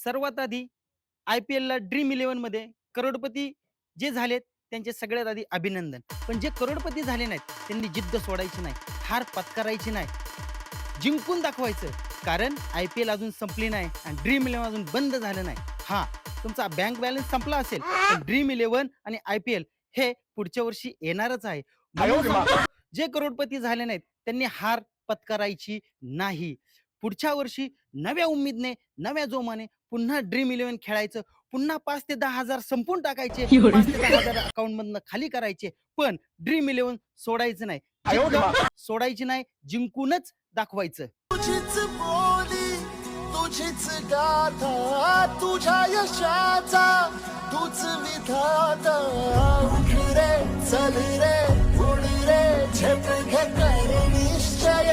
सर्वात आधी IPLला ड्रीम इलेव्हनमध्ये करोडपती जे झालेत त्यांचे सगळ्यात आधी अभिनंदन. पण जे करोडपती झाले नाहीत, त्यांनी जिद्द सोडायची नाही, हार पत्करायची नाही, जिंकून दाखवायचं. कारण IPL अजून संपली नाही आणि ड्रीम इलेव्हन अजून बंद झालं नाही. हां, तुमचा बँक बॅलन्स संपला असेल, पण ड्रीम इलेव्हन आणि IPL हे पुढच्या वर्षी येणारच आहे. म्हणून सांगतो, जे करोडपती झाले नाहीत, त्यांनी हार पत्करायची नाही. पुढच्या वर्षी नव्या उमेदने, नव्या जोमाने पुन्हा ड्रीम इलेव्हन खेळायचं. पुन्हा 5 ते 10,000 संपवून टाकायचे. 5 ते 10,000 अकाउंटमधनं खाली करायचे. पण ड्रीम इलेव्हन सोडायचं नाही. जिद्द सोडायची नाही, जिंकूनच दाखवायचं. तुझीच बोली, तुझीच गाथा, तुझ्या यशाचा तूच विधाता. उठ रे, चल रे, उड रे, झेप घे कर निश्चय.